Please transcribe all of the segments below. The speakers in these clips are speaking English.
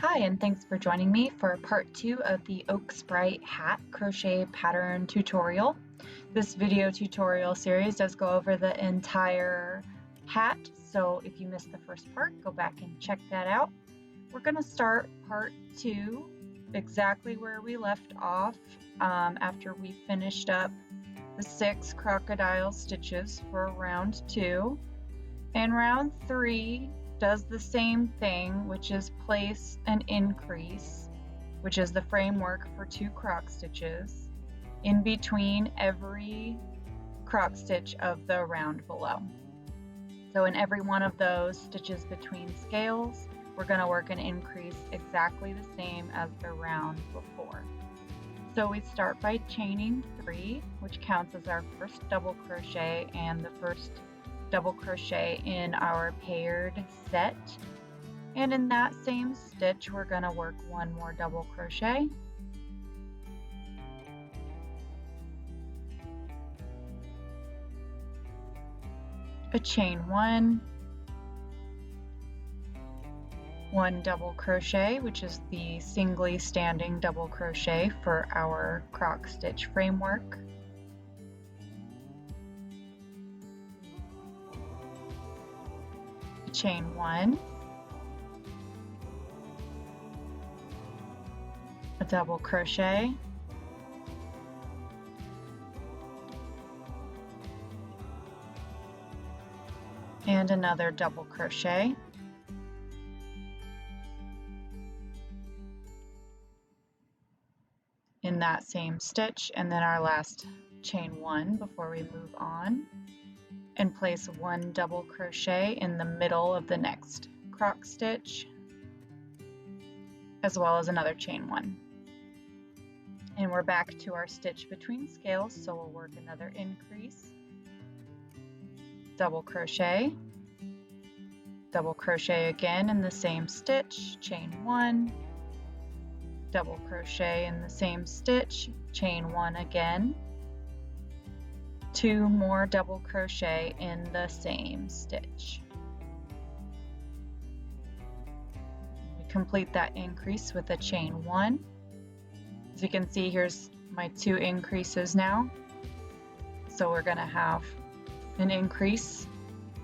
Hi, and thanks for joining me for part 2 of the Oak Sprite Hat crochet pattern tutorial. This video tutorial series does go over the entire hat, so if you missed the first part, go back and check that out. We're going to start part 2 exactly where we left off after we finished up the 6 crocodile stitches for round 2. And round 3 does the same thing, which is place an increase, which is the framework for 2 croc stitches, in between every croc stitch of the round below. So in every one of those stitches between scales, we're going to work an increase exactly the same as the round before. So we start by chaining 3, which counts as our first double crochet and the first double crochet in our paired set, and in that same stitch we're going to work 1 more double crochet, a chain 1, 1 double crochet, which is the singly standing double crochet for our croc stitch framework, chain 1, a double crochet, and another double crochet, in that same stitch, and then our last chain 1 before we move on, and place 1 double crochet in the middle of the next croc stitch, as well as another chain 1. And we're back to our stitch between scales, so we'll work another increase, double crochet again in the same stitch, chain 1, double crochet in the same stitch, chain 1 again, 2 more double crochet in the same stitch. We complete that increase with a chain 1. As you can see, here's my 2 increases now. So we're going to have an increase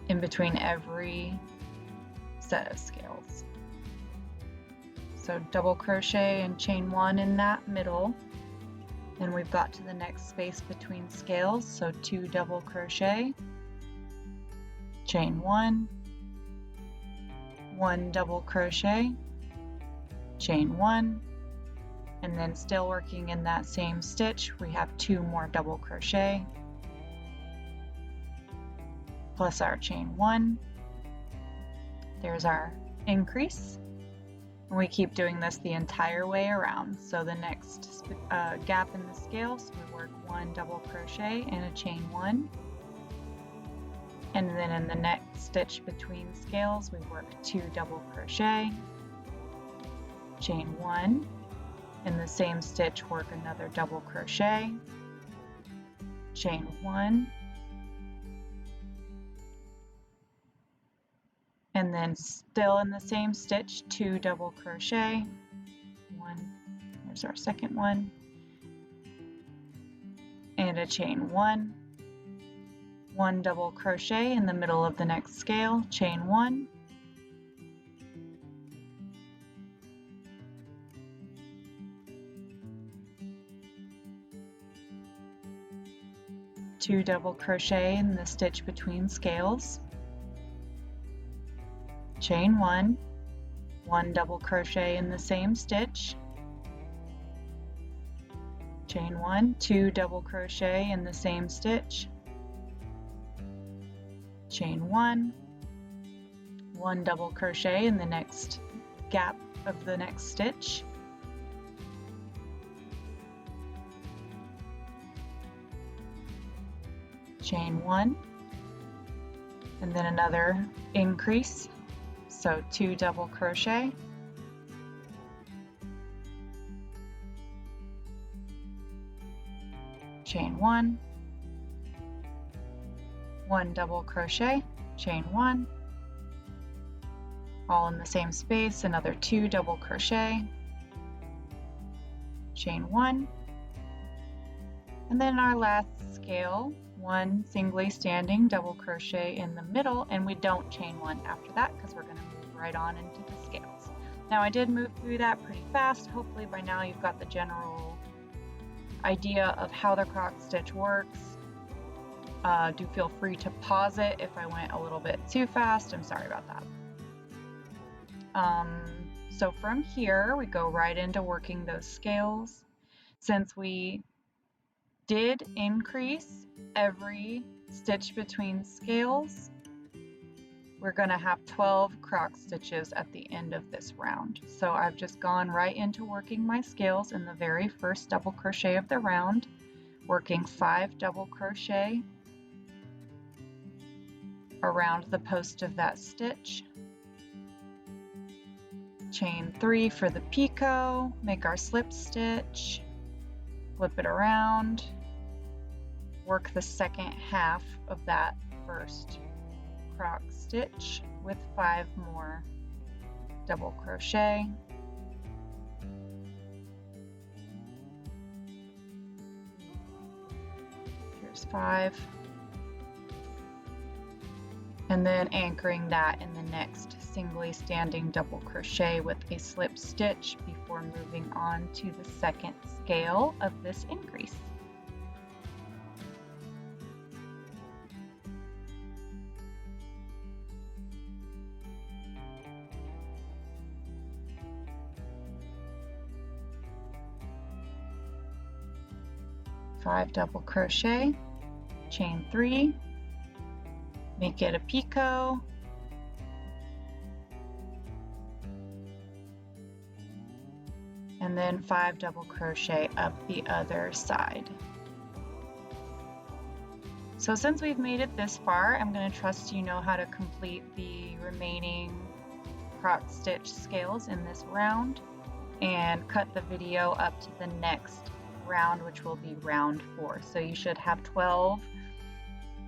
in between every set of scales. So double crochet and chain 1 in that middle. Then we've got to the next space between scales, so 2 double crochet, chain 1, 1 double crochet, chain 1, and then still working in that same stitch, we have 2 more double crochet, plus our chain 1. There's our increase. And we keep doing this the entire way around. So the next gap in the scale, so we work 1 double crochet and a chain 1. And then in the next stitch between scales, we work 2 double crochet, chain 1. In the same stitch, work another double crochet, chain 1. And then still in the same stitch, 2 double crochet, 1, there's our second one, and a chain 1, 1 double crochet in the middle of the next scale, chain 1, two double crochet in the stitch between scales, chain 1, 1 double crochet in the same stitch, chain 1, 2 double crochet in the same stitch, chain 1, 1 double crochet in the next gap of the next stitch, chain 1, and then another increase. So 2 double crochet, chain 1, 1 double crochet, chain 1, all in the same space, another 2 double crochet, chain 1, and then our last scale, 1 singly standing double crochet in the middle, and we don't chain 1 after that because we're going to move right on into the scales. Now I did move through that pretty fast. Hopefully by now you've got the general idea of how the croc stitch works. Do feel free to pause it if I went a little bit too fast. I'm sorry about that. So from here we go right into working those scales. Since we did increase every stitch between scales, we're going to have 12 croc stitches at the end of this round. So I've just gone right into working my scales in the very first double crochet of the round, working 5 double crochet around the post of that stitch, chain 3 for the picot, make our slip stitch, flip it around, work the second half of that first croc stitch with 5 more double crochet, here's 5, and then anchoring that in the next singly standing double crochet with a slip stitch before moving on to the second scale of this increase. Five double crochet, chain 3, make it a picot, and then 5 double crochet up the other side. So since we've made it this far, I'm going to trust you know how to complete the remaining croc stitch scales in this round and cut the video up to the next round, which will be round 4. So you should have 12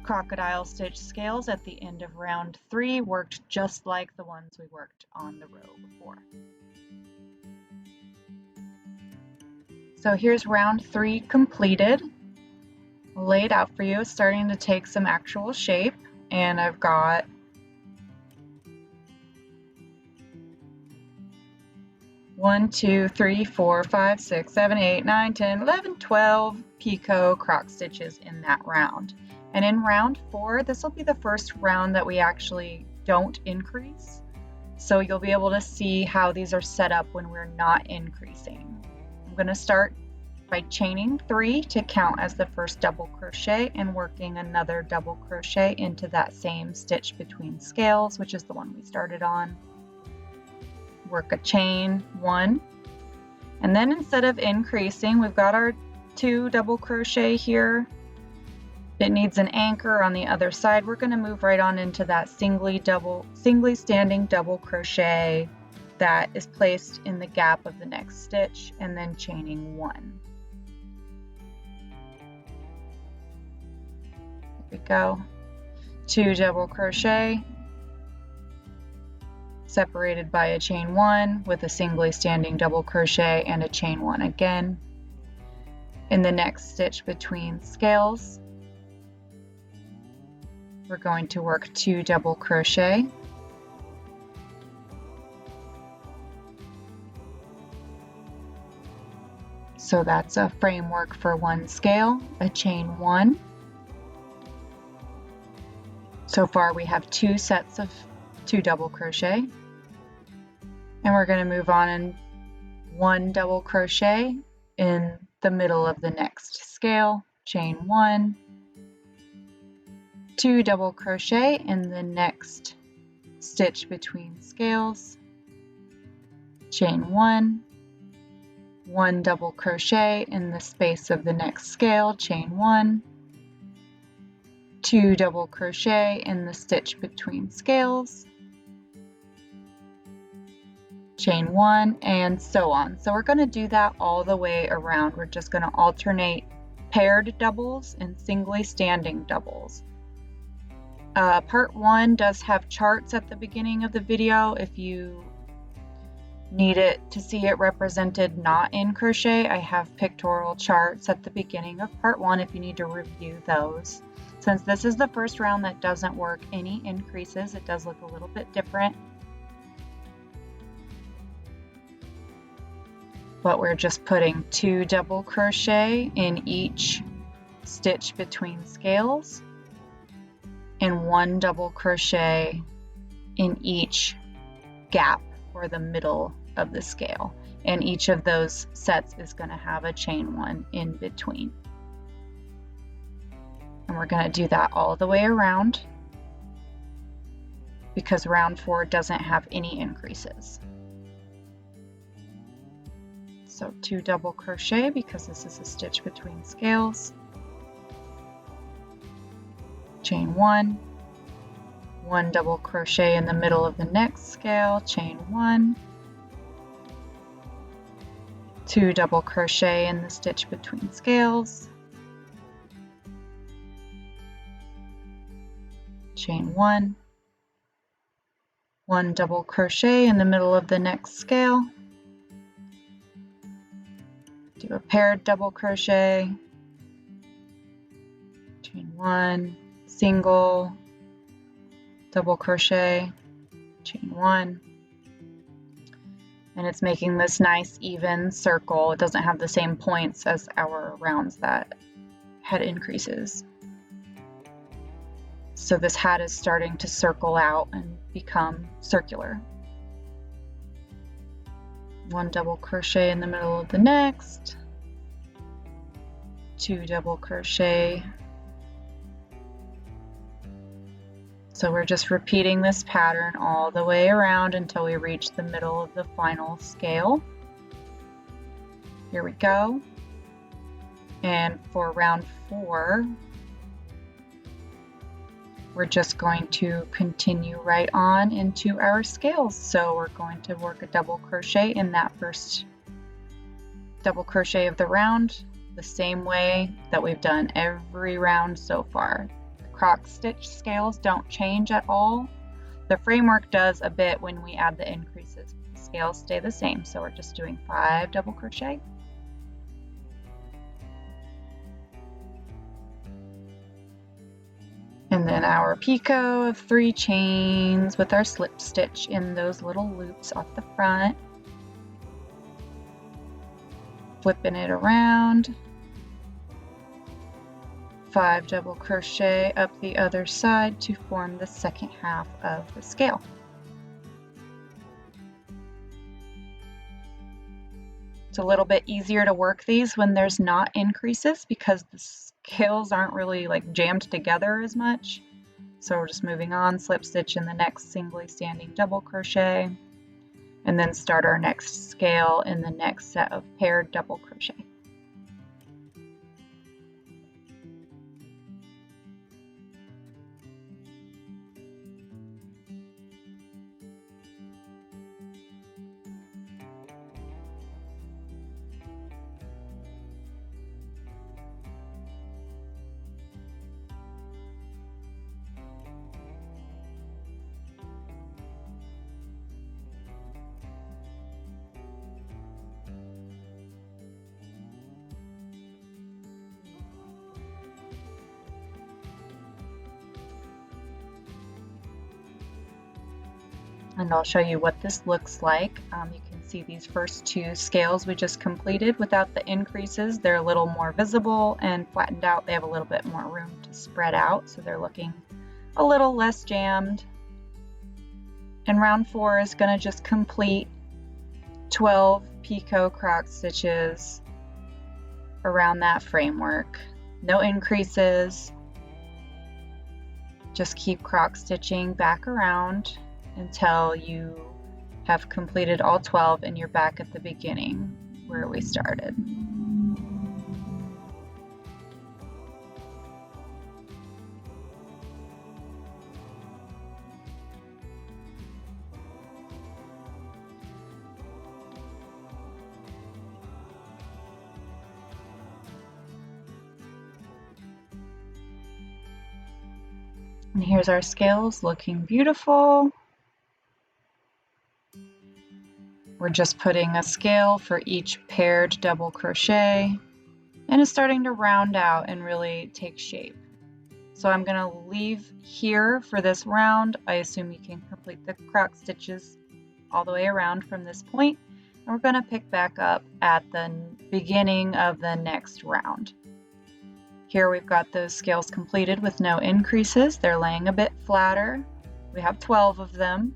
crocodile stitch scales at the end of round 3, worked just like the ones we worked on the row before. So here's round 3 completed, laid out for you. It's starting to take some actual shape, and I've got one, 2, 3, 4, 5, 6, 7, 8, 9, 10, 11, 12 picot croc stitches in that round. And in round 4, this will be the first round that we actually don't increase. So you'll be able to see how these are set up when we're not increasing. I'm going to start by chaining 3 to count as the first double crochet and working another double crochet into that same stitch between scales, which is the one we started on. Work a chain 1, and then instead of increasing, we've got our 2 double crochet here. It needs an anchor on the other side. We're going to move right on into that singly standing double crochet that is placed in the gap of the next stitch, and then chaining 1. There we go. 2 double crochet, separated by a chain 1 with a singly standing double crochet and a chain 1 again. In the next stitch between scales, we're going to work 2 double crochet, so that's a framework for 1 scale, a chain 1. So far we have 2 sets of 2 double crochet, and we're going to move on in 1 double crochet in the middle of the next scale, chain 1, 2 double crochet in the next stitch between scales, chain 1, 1 double crochet in the space of the next scale, chain 1, 2 double crochet in the stitch between scales, chain 1, and so on. So we're going to do that all the way around. We're just going to alternate paired doubles and singly standing doubles. Part 1 does have charts at the beginning of the video if you need it to see it represented not in crochet. I have pictorial charts at the beginning of part 1 if you need to review those. Since this is the first round that doesn't work any increases, it does look a little bit different. But we're just putting 2 double crochet in each stitch between scales and 1 double crochet in each gap or the middle of the scale, and each of those sets is going to have a chain 1 in between, and we're going to do that all the way around because round 4 doesn't have any increases. So 2 double crochet because this is a stitch between scales, chain 1, 1 double crochet in the middle of the next scale, chain 1, 2 double crochet in the stitch between scales, chain 1, 1 double crochet in the middle of the next scale, do a paired double crochet, chain 1, single, double crochet, chain 1, and it's making this nice even circle. It doesn't have the same points as our rounds that had increases. So this hat is starting to circle out and become circular. 1 double crochet in the middle of the next, 2 double crochet. So we're just repeating this pattern all the way around until we reach the middle of the final scale. Here we go. And for round 4, we're just going to continue right on into our scales. So we're going to work a double crochet in that first double crochet of the round, the same way that we've done every round so far. The Croc stitch scales don't change at all. The framework does a bit when we add the increases. The scales stay the same, so we're just doing 5 double crochet. And then our picot of 3 chains with our slip stitch in those little loops off the front. Flipping it around. 5 double crochet up the other side to form the second half of the scale. It's a little bit easier to work these when there's not increases because the scales aren't really like jammed together as much. So we're just moving on, slip stitch in the next singly standing double crochet, and then start our next scale in the next set of paired double crochet. And I'll show you what this looks like. You can see these first 2 scales we just completed without the increases. They're a little more visible and flattened out. They have a little bit more room to spread out, so they're looking a little less jammed. And round 4 is going to just complete 12 picot croc stitches around that framework. No increases. Just keep croc stitching back around until you have completed all 12 and you're back at the beginning where we started. And here's our scales looking beautiful. We're just putting a scale for each paired double crochet, and it's starting to round out and really take shape. So I'm going to leave here for this round. I assume you can complete the croc stitches all the way around from this point, and we're going to pick back up at the beginning of the next round. Here we've got those scales completed with no increases. They're laying a bit flatter. We have 12 of them.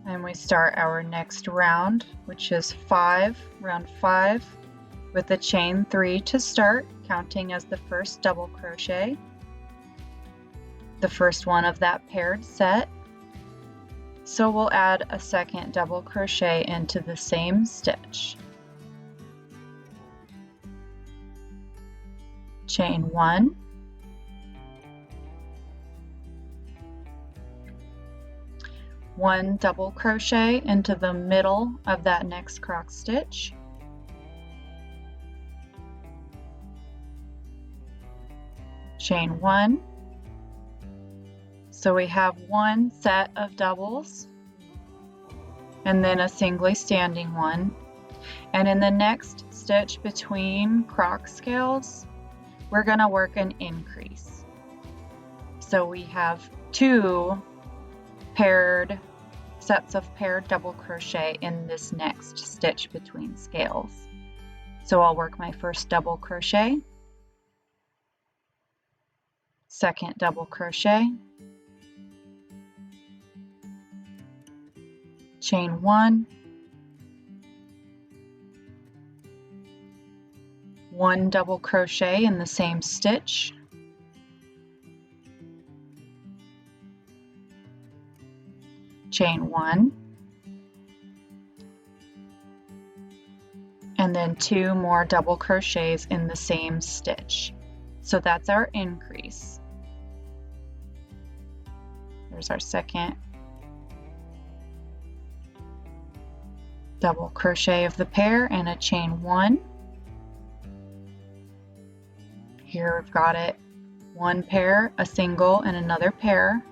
And we start our next round, which is round 5, with a chain 3 to start, counting as the first double crochet, the first one of that paired set. So we'll add a second double crochet into the same stitch. Chain 1, one double crochet into the middle of that next croc stitch, chain 1. So we have one set of doubles and then a singly standing one, and in the next stitch between croc scales we're going to work an increase. So we have 2 sets of paired double crochet in this next stitch between scales. So I'll work my first double crochet, second double crochet, chain 1, one double crochet in the same stitch, chain 1, and then 2 more double crochets in the same stitch. So that's our increase. There's our second double crochet of the pair and a chain 1. Here we've got it, one pair, a single, and another pair,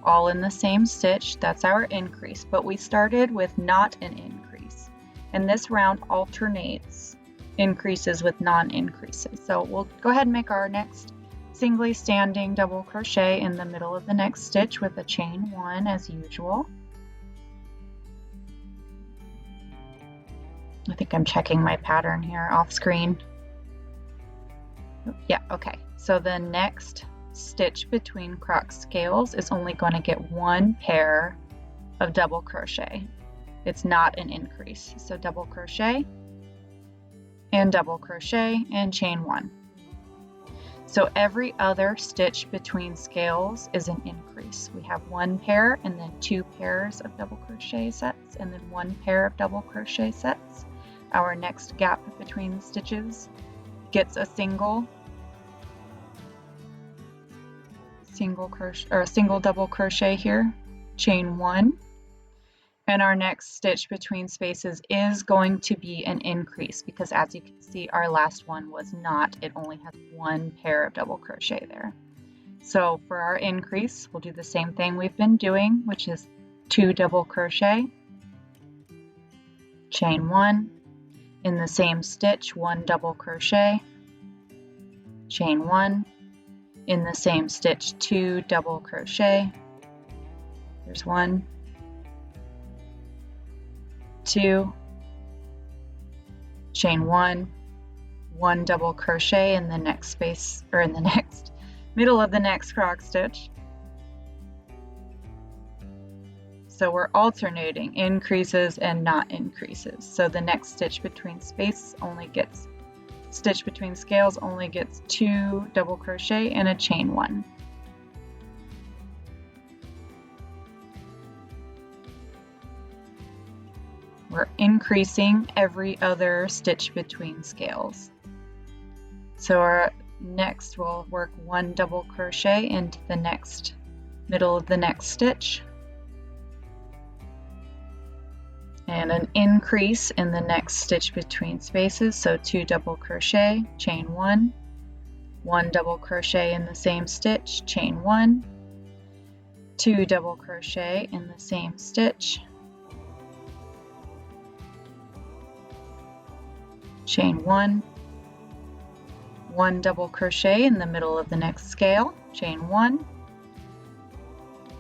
all in the same stitch. That's our increase, but we started with not an increase, and this round alternates increases with non-increases. So we'll go ahead and make our next singly standing double crochet in the middle of the next stitch with a chain 1 as usual. I think I'm checking my pattern here off screen. Yeah, okay. So the next stitch between croc scales is only going to get one pair of double crochet. It's not an increase. So double crochet and chain 1. So every other stitch between scales is an increase. We have one pair and then 2 pairs of double crochet sets and then 1 pair of double crochet sets. Our next gap between stitches gets a single double crochet here, chain 1, and our next stitch between spaces is going to be an increase because, as you can see, our last one was not. It only has 1 pair of double crochet there. So for our increase, we'll do the same thing we've been doing, which is 2 double crochet, chain 1, in the same stitch 1 double crochet, chain 1, in the same stitch 2 double crochet, there's 1, 2, chain 1, 1 double crochet in the next space, or in the next middle of the next croc stitch. So we're alternating increases and not increases. So the next stitch between scales only gets 2 double crochet and a chain 1. We're increasing every other stitch between scales. So our next we'll work 1 double crochet into the next middle of the next stitch, and an increase in the next stitch between spaces, so 2 double crochet, chain 1, 1 double crochet in the same stitch, chain 1, 2 double crochet in the same stitch, chain 1, 1 double crochet in the middle of the next scale, chain 1,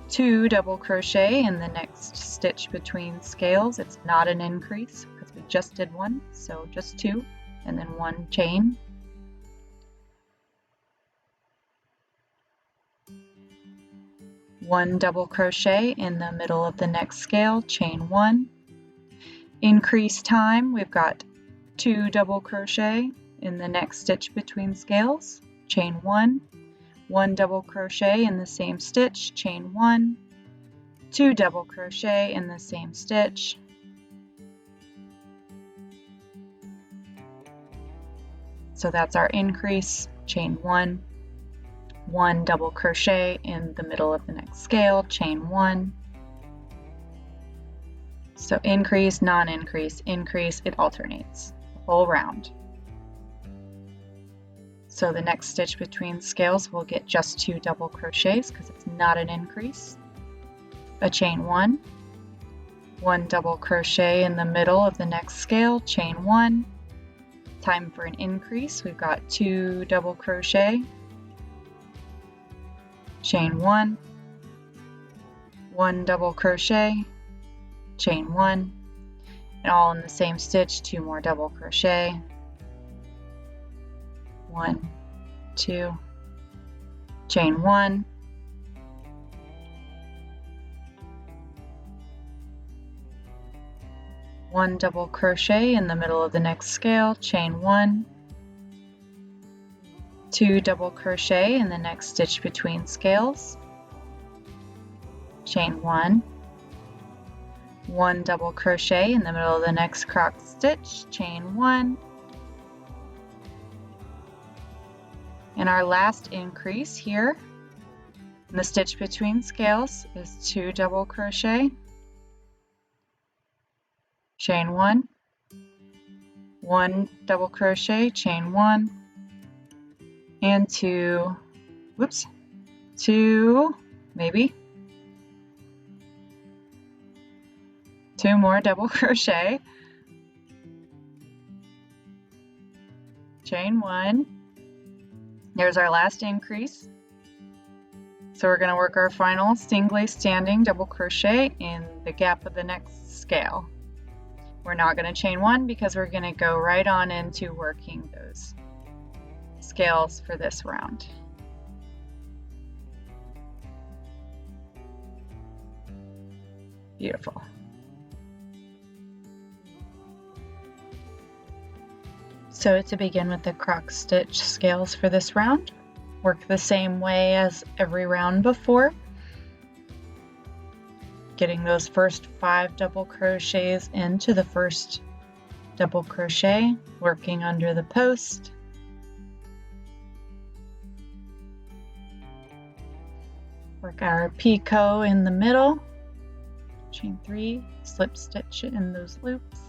2 double crochet in the next stitch between scales. It's not an increase because we just did 1, so just 2, and then 1 chain. One double crochet in the middle of the next scale, chain 1. Increase time, we've got 2 double crochet in the next stitch between scales, chain 1, 1 double crochet in the same stitch, chain 1, 2 double crochet in the same stitch, so that's our increase, chain 1, 1 double crochet in the middle of the next scale, chain 1. So increase, non-increase, increase, it alternates the whole round. So the next stitch between scales will get just 2 double crochets because it's not an increase. A chain 1, 1 double crochet in the middle of the next scale, chain 1. Time for an increase, we've got 2 double crochet, chain 1, 1 double crochet, chain 1, and all in the same stitch, 2 more double crochet, 1, 2, chain 1, one double crochet in the middle of the next scale, chain 1, 2 double crochet in the next stitch between scales, chain 1, 1 double crochet in the middle of the next croc stitch, chain 1, and our last increase here in the stitch between scales is 2 double crochet, chain 1, 1 double crochet, chain 1, and 2, whoops, 2, maybe 2 more double crochet, chain 1. There's our last increase. So we're going to work our final singly standing double crochet in the gap of the next scale. We're not going to chain 1 because we're going to go right on into working those scales for this round. Beautiful. So to begin with the croc stitch scales for this round, work the same way as every round before, getting those first 5 double crochets into the first double crochet, working under the post, work our picot in the middle, chain 3, slip stitch in those loops,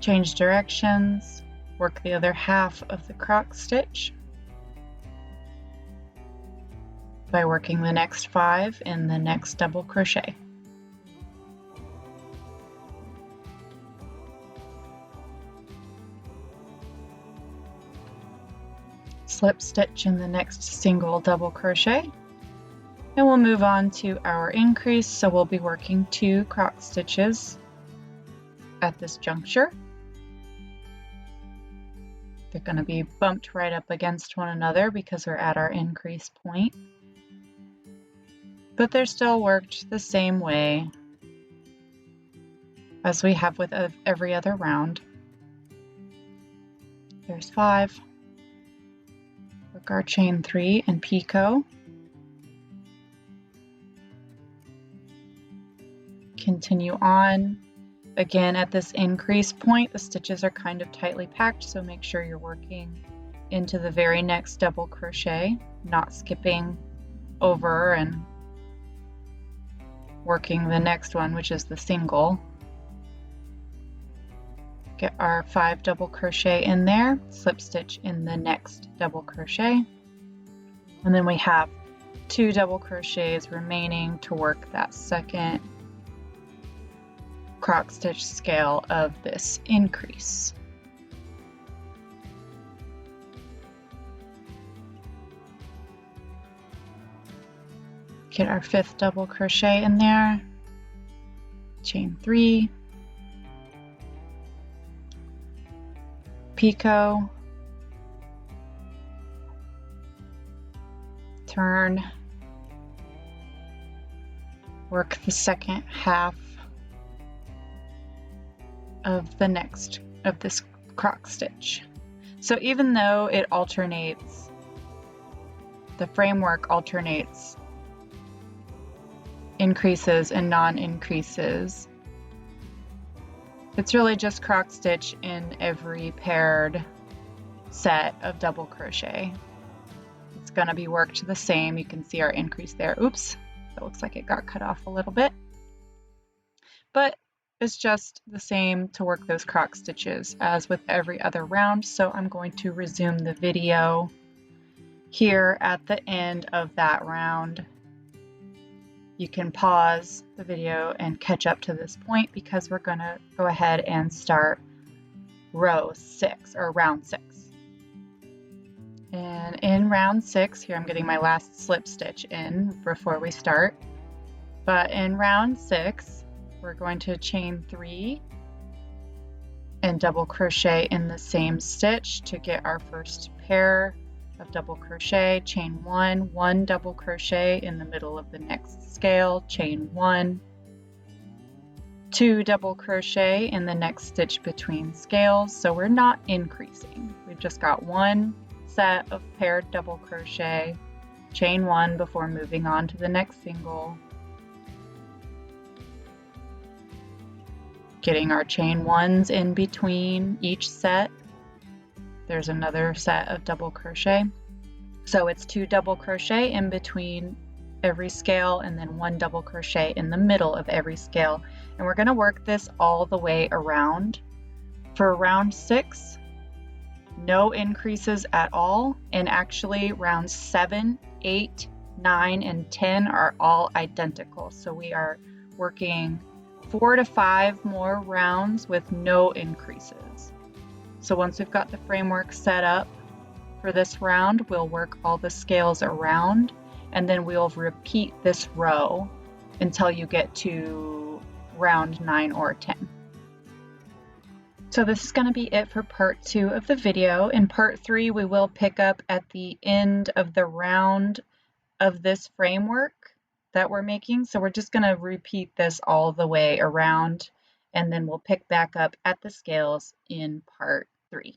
change directions, work the other half of the croc stitch by working the next 5 in the next double crochet. Slip stitch in the next single double crochet, and we'll move on to our increase. So we'll be working 2 croc stitches at this juncture. They're going to be bumped right up against one another because we're at our increase point, but they're still worked the same way as we have with every other round. There's 5. Work our chain 3 and picot. Continue on. Again, at this increase point, the stitches are kind of tightly packed, so make sure you're working into the very next double crochet, not skipping over and working the next one, which is the single. Get our 5 double crochet in there, slip stitch in the next double crochet, and then we have 2 double crochets remaining to work that second croc stitch scale of this increase. Get our 5th double crochet in there, chain 3, picot, turn, work the second half of this croc stitch. So even though it alternates, the framework alternates increases and non-increases, it's really just croc stitch in every paired set of double crochet. It's going to be worked the same. You can see our increase there. Oops, that looks like it got cut off a little bit. But it's just the same to work those croc stitches as with every other round. So I'm going to resume the video here at the end of that round. You can pause the video and catch up to this point because we're going to go ahead and start round 6. And in round 6, here I'm getting my last slip stitch in before we start. But in round 6, we're going to chain 3 and double crochet in the same stitch to get our first pair of double crochet, chain 1, 1 double crochet in the middle of the next scale, chain 1, 2 double crochet in the next stitch between scales. So we're not increasing. We've just got 1 set of paired double crochet, chain 1 before moving on to the next single, getting our chain 1s in between each set. There's another set of double crochet. So it's 2 double crochet in between every scale and then 1 double crochet in the middle of every scale. And we're going to work this all the way around. For round 6, no increases at all. And actually rounds 7, 8, 9, and 10 are all identical. So we are working 4 to 5 more rounds with no increases. So once we've got the framework set up for this round, we'll work all the scales around, and then we'll repeat this row until you get to round 9 or 10. So this is going to be it for part 2 of the video. In part 3, we will pick up at the end of the round of this framework that we're making. So we're just going to repeat this all the way around, and then we'll pick back up at the scales in part 3.